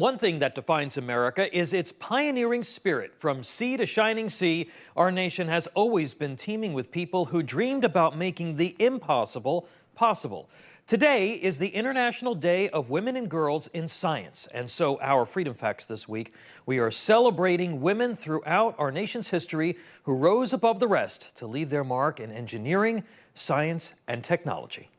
One thing that defines America is its pioneering spirit. From sea to shining sea, our nation has always been teeming with people who dreamed about making the impossible possible. Today is the International Day of Women and Girls in Science, and so our Freedom Facts this week, we are celebrating women throughout our nation's history who rose above the rest to leave their mark in engineering, science, and technology.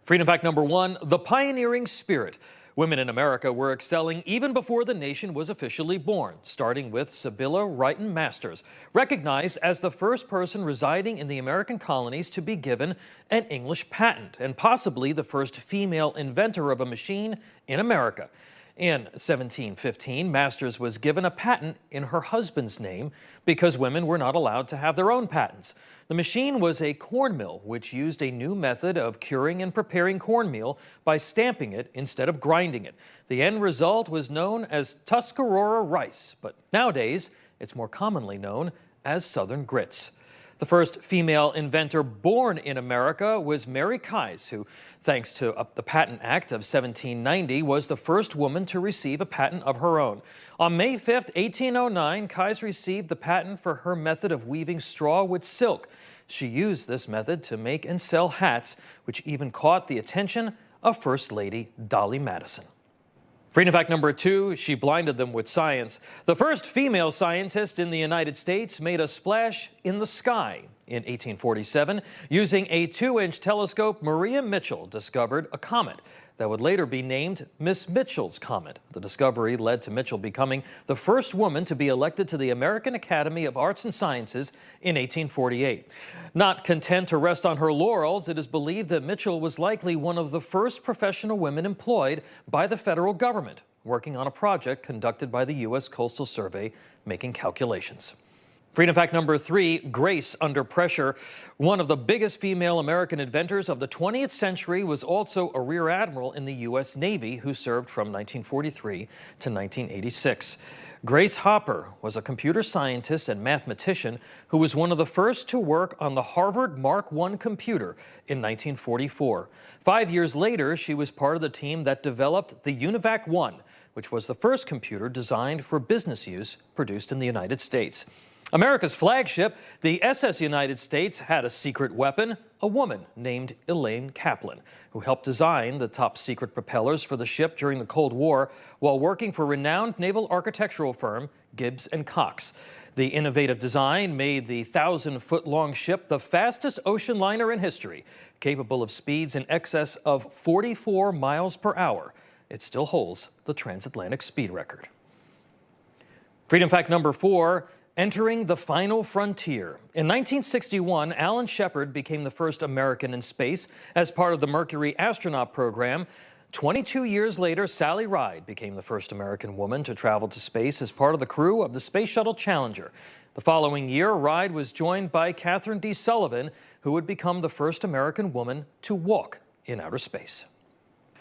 Freedom Fact number 1, the pioneering spirit. Women in America were excelling even before the nation was officially born, starting with Sibylla Wrighton Masters, recognized as the first person residing in the American colonies to be given an English patent, and possibly the first female inventor of a machine in America. In 1715, Masters was given a patent in her husband's name because women were not allowed to have their own patents. The machine was a corn mill, which used a new method of curing and preparing cornmeal by stamping it instead of grinding it. The end result was known as Tuscarora rice, but nowadays it's more commonly known as Southern grits. The first female inventor born in America was Mary Kies, who, thanks to the Patent Act of 1790, was the first woman to receive a patent of her own. On May 5, 1809, Kies received the patent for her method of weaving straw with silk. She used this method to make and sell hats, which even caught the attention of First Lady Dolly Madison. Freedom Fact number 2, she blinded them with science. The first female scientist in the United States made a splash in the sky. In 1847, using a 2-inch telescope, Maria Mitchell discovered a comet that would later be named Miss Mitchell's Comet. The discovery led to Mitchell becoming the first woman to be elected to the American Academy of Arts and Sciences in 1848. Not content to rest on her laurels, it is believed that Mitchell was likely one of the first professional women employed by the federal government, working on a project conducted by the U.S. Coastal Survey, making calculations. Freedom Fact number 3, Grace under pressure. One of the biggest female American inventors of the 20th century was also a rear admiral in the U.S. Navy who served from 1943 to 1986. Grace Hopper was a computer scientist and mathematician who was one of the first to work on the Harvard Mark I computer in 1944. 5 years later, she was part of the team that developed the UNIVAC I, which was the first computer designed for business use produced in the United States. America's flagship, the SS United States, had a secret weapon, a woman named Elaine Kaplan, who helped design the top-secret propellers for the ship during the Cold War while working for renowned naval architectural firm Gibbs Cox. The innovative design made the 1,000-foot-long ship the fastest ocean liner in history, capable of speeds in excess of 44 miles per hour. It still holds the transatlantic speed record. Freedom Fact number 4, entering the final frontier. In 1961, Alan Shepard became the first American in space as part of the Mercury astronaut program. 22 years later, Sally Ride became the first American woman to travel to space as part of the crew of the Space Shuttle Challenger. The following year, Ride was joined by Catherine D. Sullivan, who would become the first American woman to walk in outer space.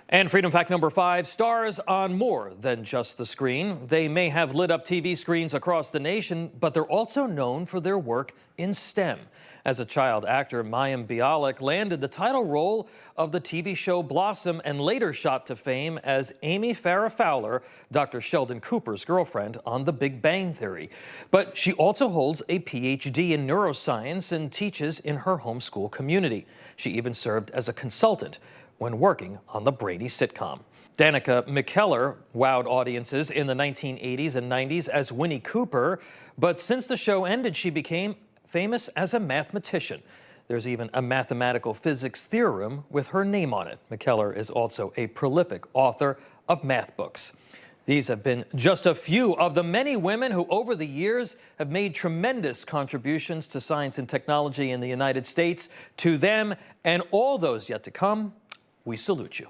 And Freedom Fact number 5, stars on more than just the screen. They may have lit up TV screens across the nation, but they're also known for their work in STEM. As a child actor, Mayim Bialik landed the title role of the TV show Blossom and later shot to fame as Amy Farrah Fowler, Dr. Sheldon Cooper's girlfriend on The Big Bang Theory. But she also holds a PhD in neuroscience and teaches in her homeschool community. She even served as a consultant when working on the Brady sitcom. Danica McKellar wowed audiences in the 1980s and 90s as Winnie Cooper, but since the show ended, she became famous as a mathematician. There's even a mathematical physics theorem with her name on it. McKellar is also a prolific author of math books. These have been just a few of the many women who over the years have made tremendous contributions to science and technology in the United States. To them and all those yet to come, we salute you.